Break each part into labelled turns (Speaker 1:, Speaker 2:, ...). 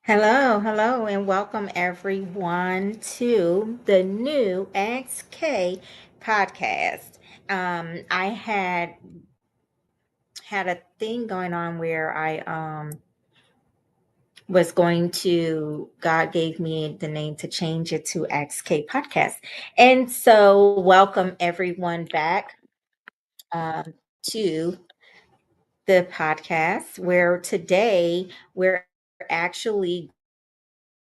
Speaker 1: Hello, hello, and welcome everyone to the new XK podcast. I had a thing going on where I was going to God gave me the name to change it to XK podcast. And so welcome everyone back um, to the podcast where today we're actually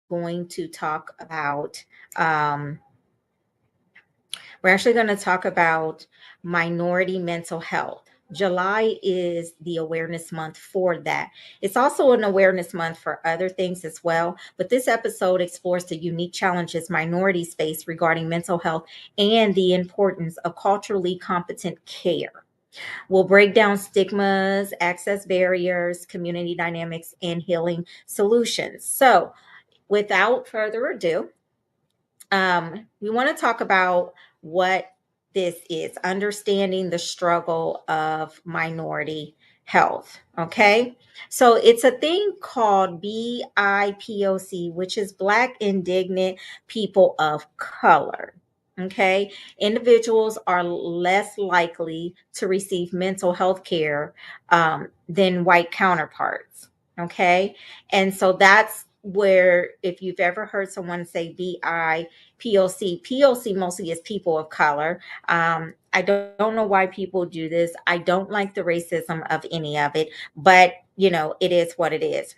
Speaker 1: going to talk about um, we're actually going to talk about minority mental health. July is the awareness month for that. It's also an awareness month for other things as well, but this episode explores the unique challenges minorities face regarding mental health and the importance of culturally competent care. We'll break down stigmas, access barriers, community dynamics, and healing solutions. So, without further ado, we want to talk about what this is understanding the struggle of minority health. Okay. So it's a thing called BIPOC, which is Black Indignant People of Color. Okay. Individuals are less likely to receive mental health care than white counterparts. Okay. And so that's where, if you've ever heard someone say POC mostly is people of color. I don't know why people do this. I don't like the racism of any of it, but it is what it is.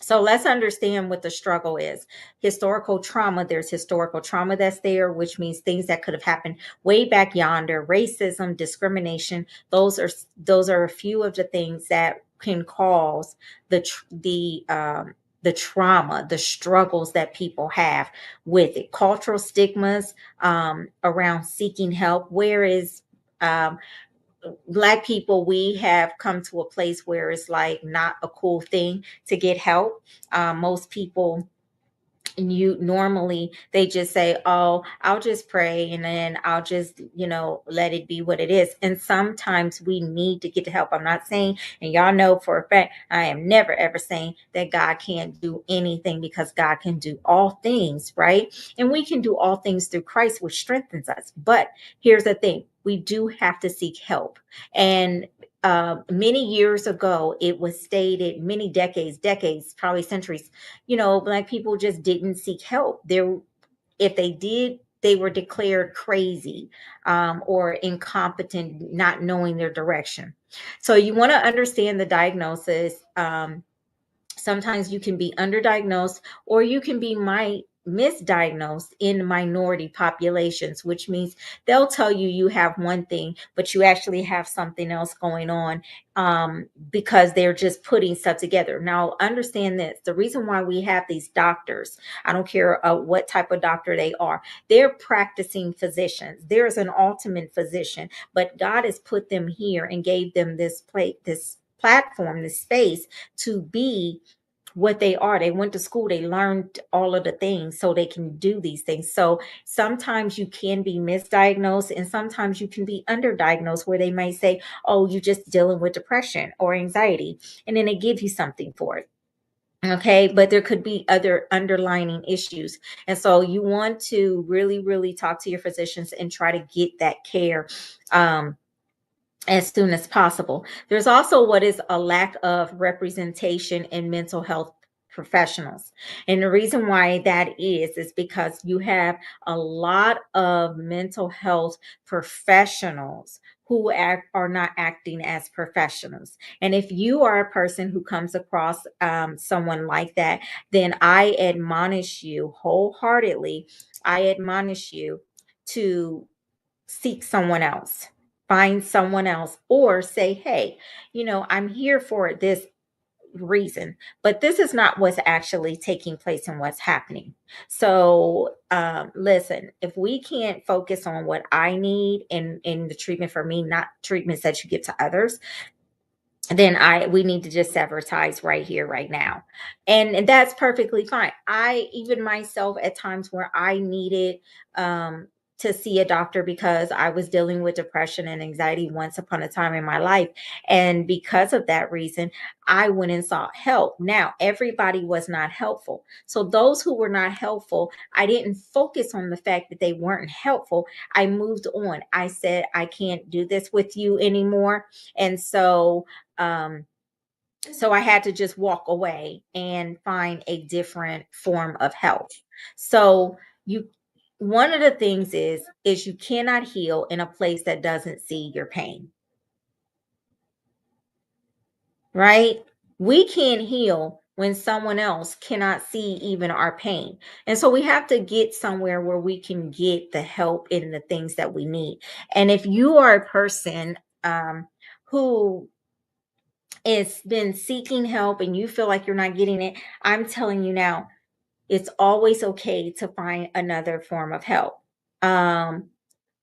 Speaker 1: So let's understand what the struggle is. Historical trauma, there's historical trauma that's there, which means things that could have happened way back yonder. Racism, discrimination, those are a few of the things that can cause the trauma, the struggles that people have with it. Cultural stigmas around seeking help. Whereas um, Black people, we have come to a place where it's like not a cool thing to get help. Most people, you normally, they just say, oh, I'll just pray and then I'll just let it be what it is. And sometimes we need to get the help. I'm not saying, and y'all know for a fact, I am never ever saying that God can't do anything, because God can do all things, right? And we can do all things through Christ, which strengthens us. But here's the thing, we do have to seek help. And many years ago, it was stated, many decades, probably centuries, Black people just didn't seek help. If they did, they were declared crazy or incompetent, not knowing their direction. So you want to understand the diagnosis. Sometimes you can be underdiagnosed, or you can be misdiagnosed in minority populations, which means they'll tell you you have one thing, but you actually have something else going on, because they're just putting stuff together. Now, understand this, the reason why we have these doctors, I don't care what type of doctor they are, they're practicing physicians. There's an ultimate physician, but God has put them here and gave them this platform, this space to be what they are. They went to school, they learned all of the things so they can do these things. So sometimes you can be misdiagnosed, and sometimes you can be underdiagnosed, where they might say, oh, you're just dealing with depression or anxiety, and then they give you something for it. Okay, but there could be other underlying issues. And so you want to really, really talk to your physicians and try to get that care as soon as possible. There's also what is a lack of representation in mental health professionals. And the reason why that is because you have a lot of mental health professionals who are not acting as professionals. And if you are a person who comes across someone like that, then I admonish you wholeheartedly. I admonish you to seek someone else, find someone else, or say, hey, I'm here for this reason, but this is not what's actually taking place and what's happening. So listen, if we can't focus on what I need in the treatment for me, not treatments that you give to others, then we need to just sever ties right here, right now. And that's perfectly fine. I even myself, at times where I needed to see a doctor because I was dealing with depression and anxiety once upon a time in my life. And because of that reason, I went and sought help. Now, everybody was not helpful. So, those who were not helpful, I didn't focus on the fact that they weren't helpful. I moved on. I said, I can't do this with you anymore. And so I had to just walk away and find a different form of help. So you one of the things is you cannot heal in a place that doesn't see your pain, right? We can't heal when someone else cannot see even our pain. And so we have to get somewhere where we can get the help in the things that we need. And if you are a person who is been seeking help and you feel like you're not getting it, I'm telling you now, it's always okay to find another form of help. Um,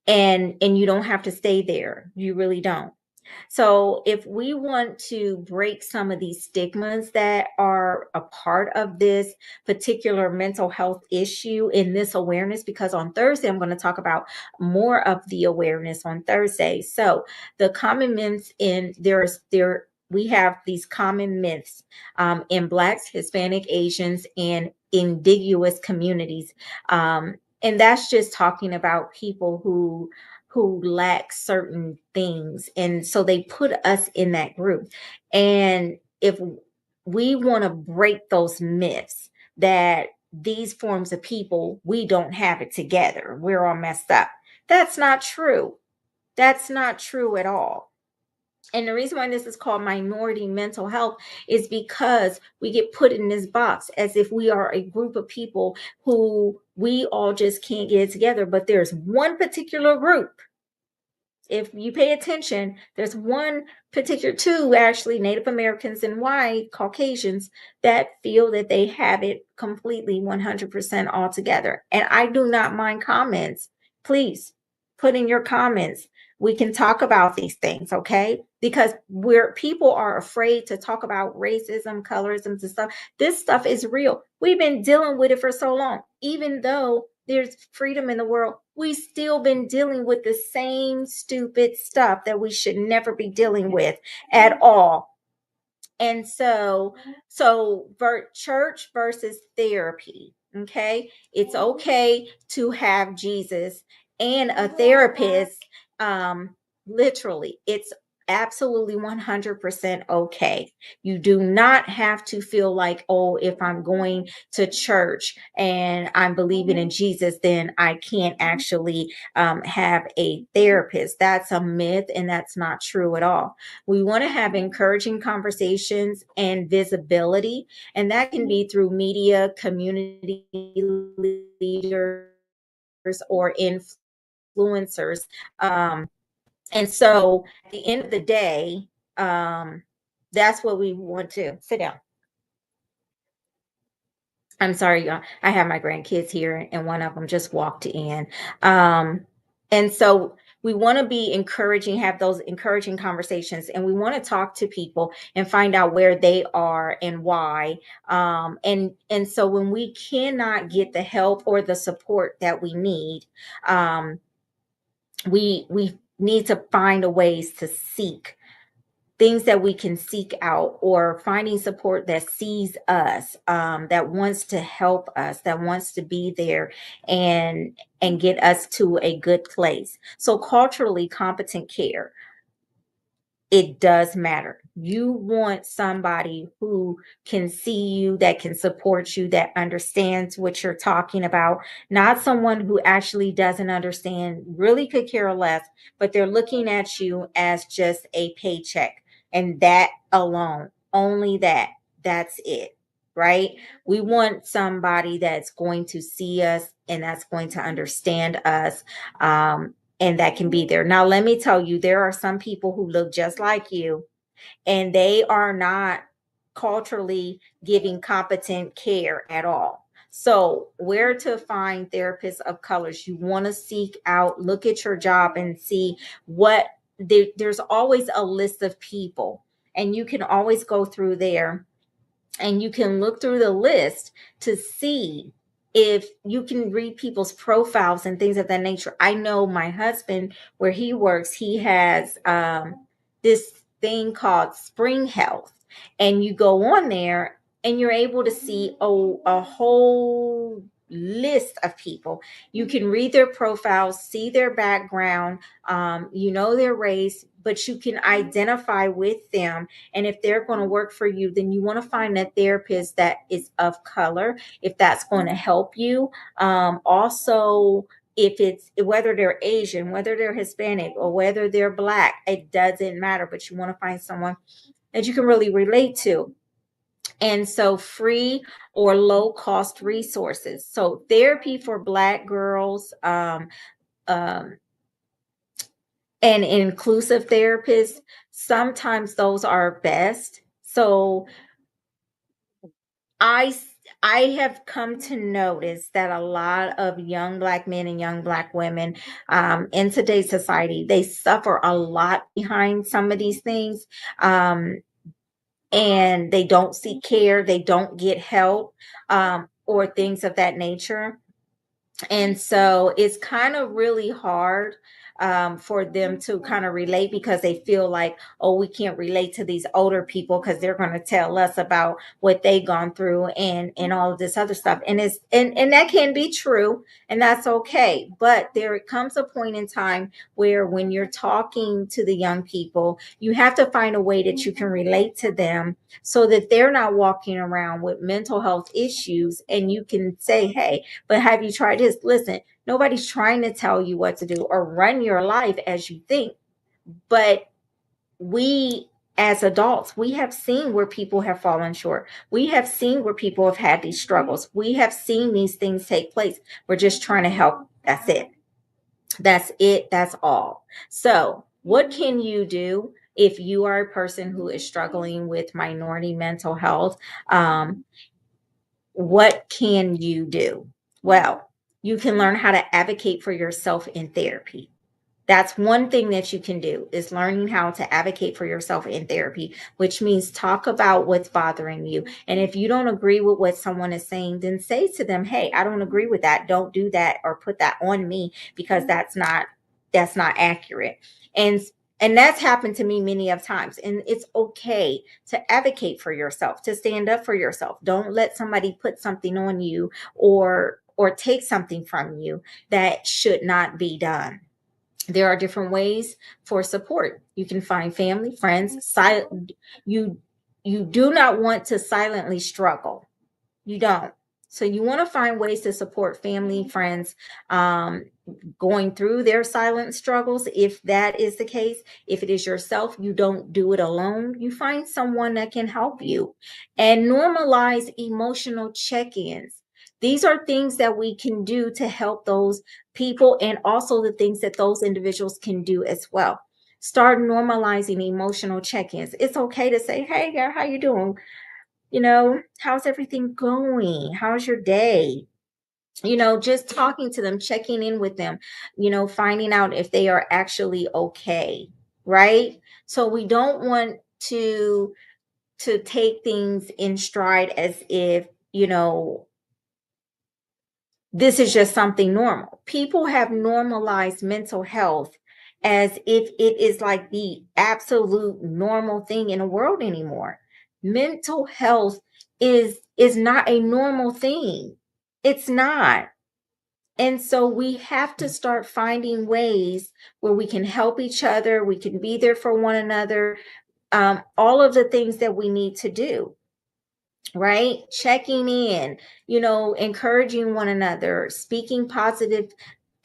Speaker 1: and you don't have to stay there. You really don't. So, if we want to break some of these stigmas that are a part of this particular mental health issue in this awareness, because on Thursday, I'm going to talk about more of the awareness on Thursday. So, the common myths we have these common myths in Blacks, Hispanic, Asians, and indigenous communities. And that's just talking about people who lack certain things. And so they put us in that group. And if we want to break those myths that these forms of people, we don't have it together, we're all messed up. That's not true. That's not true at all. And the reason why this is called minority mental health is because we get put in this box as if we are a group of people who we all just can't get it together. But there's one particular group, if you pay attention, there's one particular two actually Native Americans and white Caucasians that feel that they have it completely 100% all together. And I do not mind comments. Please put in your comments. We can talk about these things, okay? Because where people are afraid to talk about racism, colorism, and stuff, this stuff is real. We've been dealing with it for so long, even though there's freedom in the world, we still been dealing with the same stupid stuff that we should never be dealing with at all. And church versus therapy, okay? It's okay to have Jesus and a therapist. Literally, it's absolutely 100% okay. You do not have to feel like, oh, if I'm going to church and I'm believing in Jesus, then I can't actually have a therapist. That's a myth, and that's not true at all. We want to have encouraging conversations and visibility, and that can be through media, community leaders, or influencers. And so at the end of the day, that's what we want to sit down. I'm sorry, y'all. I have my grandkids here, and one of them just walked in. Um, and so we want to be encouraging, have those encouraging conversations, and we want to talk to people and find out where they are and why. And so when we cannot get the help or the support that we need, we need to find a ways to seek things that we can seek out, or finding support that sees us, that wants to help us, that wants to be there and get us to a good place. So culturally competent care, it does matter. You want somebody who can see you, that can support you, that understands what you're talking about, not someone who actually doesn't understand, really could care less, but they're looking at you as just a paycheck. And that alone, only that, that's it, right? We want somebody that's going to see us and that's going to understand us. And that can be there. Now, let me tell you, there are some people who look just like you, and they are not culturally giving competent care at all. So, where to find therapists of colors? You want to seek out, look at your job and see what there's always a list of people, and you can always go through there and you can look through the list to see if you can read people's profiles and things of that nature. I know my husband, where he works, he has this thing called Spring Health, and you go on there and you're able to see a whole list of people. You can read their profiles, see their background, you know their race, but you can identify with them. And if they're going to work for you, then you want to find a therapist that is of color, if that's going to help you. Also, if it's whether they're Asian, whether they're Hispanic, or whether they're Black, it doesn't matter, but you want to find someone that you can really relate to. And so, free or low cost resources. So, therapy for Black girls, um, and inclusive therapists, sometimes those are best. So, I s- I have come to notice that a lot of young Black men and young Black women, in today's society, they suffer a lot behind some of these things, and they don't seek care, they don't get help, or things of that nature. And so it's kind of really hard, for them to kind of relate, because they feel like, oh, we can't relate to these older people because they're going to tell us about what they gone through, and all of this other stuff. And it's and that can be true, and that's okay. But there comes a point in time where, when you're talking to the young people, you have to find a way that you can relate to them, so that they're not walking around with mental health issues, and you can say, hey, but have you tried this? Listen, nobody's trying to tell you what to do or run your life as you think. But we, as adults, we have seen where people have fallen short. We have seen where people have had these struggles. We have seen these things take place. We're just trying to help. That's it. That's it. That's all. So, what can you do if you are a person who is struggling with minority mental health? Um, what can you do? Well, you can learn how to advocate for yourself in therapy. That's one thing that you can do, is learning how to advocate for yourself in therapy, which means talk about what's bothering you. And if you don't agree with what someone is saying, then say to them, hey, I don't agree with that. Don't do that or put that on me, because that's not accurate. And and that's happened to me many of times. And it's okay to advocate for yourself, to stand up for yourself. Don't let somebody put something on you, or take something from you that should not be done. There are different ways for support. You can find family, friends. You you do not want to silently struggle. You don't. So you want to find ways to support family, friends, um, going through their silent struggles. If that is the case, if it is yourself, you don't do it alone. You find someone that can help you, and normalize emotional check-ins. These are things that we can do to help those people, and also the things that those individuals can do as well. Start normalizing emotional check-ins. It's okay to say, hey, yeah, how you doing? How's everything going? How's your day? Just talking to them, checking in with them, finding out if they are actually okay, right? So we don't want to take things in stride as if, this is just something normal. People have normalized mental health as if it is like the absolute normal thing in the world anymore. Mental health is not a normal thing. It's not. And so we have to start finding ways where we can help each other, we can be there for one another, all of the things that we need to do, right? Checking in, encouraging one another, speaking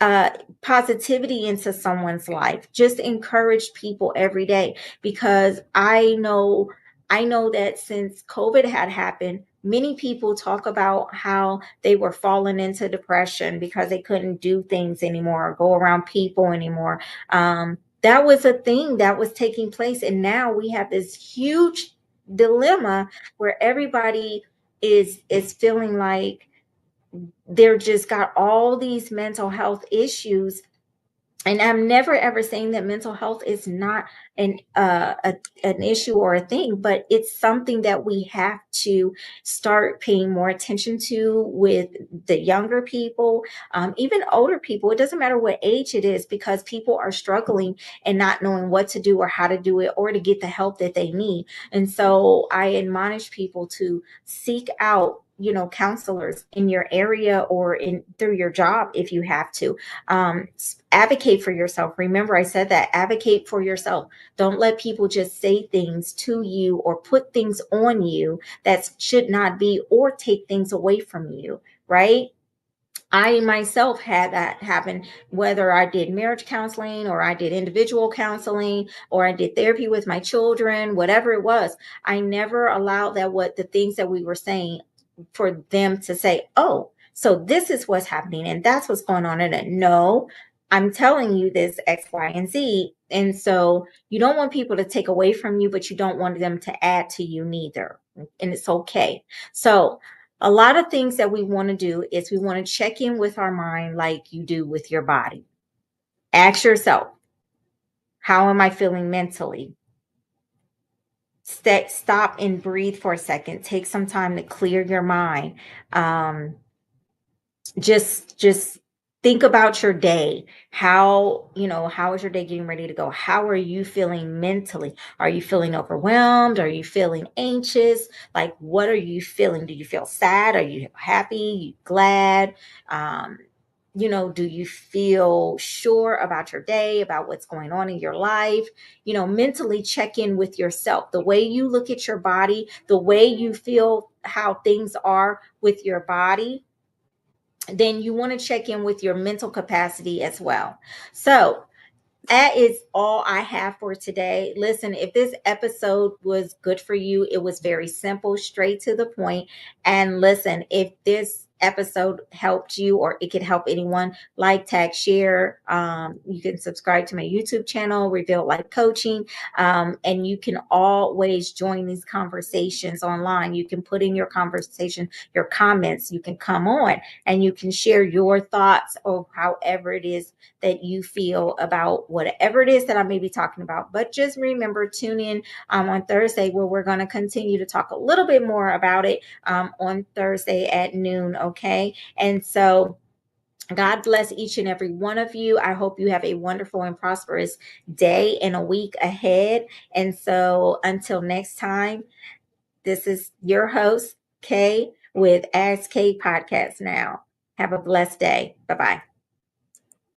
Speaker 1: uh positivity into someone's life. Just encourage people every day, because I know that since COVID had happened, many people talk about how they were falling into depression because they couldn't do things anymore or go around people anymore. That was a thing that was taking place, and now we have this huge dilemma where everybody is feeling like they're just got all these mental health issues. And I'm never ever saying that mental health is not an issue or a thing, but it's something that we have to start paying more attention to with the younger people, even older people. It doesn't matter what age it is, because people are struggling and not knowing what to do or how to do it or to get the help that they need. And so I admonish people to seek out, counselors in your area or in through your job if you have to. Advocate for yourself. Remember, I said that, advocate for yourself. Don't let people just say things to you or put things on you that should not be, or take things away from you, right? I myself had that happen, whether I did marriage counseling or I did individual counseling or I did therapy with my children, whatever it was. I never allowed that, what the things that we were saying, for them to say, oh, so this is what's happening and that's what's going on in it. No, I'm telling you this X, Y, and Z. And so you don't want people to take away from you, but you don't want them to add to you neither. And it's okay. So a lot of things that we want to do is we want to check in with our mind like you do with your body. Ask yourself, how am I feeling mentally? Stop and breathe for a second. Take some time to clear your mind. Um, just think about your day. How is your day getting ready to go? How are you feeling mentally? Are you feeling overwhelmed? Are you feeling anxious? Like, what are you feeling? Do you feel sad? Are you happy? You glad? um do you feel sure about your day, about what's going on in your life? Mentally check in with yourself. The way you look at your body, the way you feel how things are with your body, then you want to check in with your mental capacity as well. So that is all I have for today. Listen, if this episode was good for you, it was very simple, straight to the point. And listen, if this episode helped you or it could help anyone, like, tag, share. You can subscribe to my YouTube channel, Revealed Life Coaching. And you can always join these conversations online. You can put in your conversation, your comments. You can come on and you can share your thoughts or however it is that you feel about whatever it is that I may be talking about. But just remember, tune in on Thursday, where we're going to continue to talk a little bit more about it on Thursday at noon. Okay. And so God bless each and every one of you. I hope you have a wonderful and prosperous day and a week ahead. And so until next time, this is your host, Kay, with Ask Kay Podcast Now. Have a blessed day. Bye bye.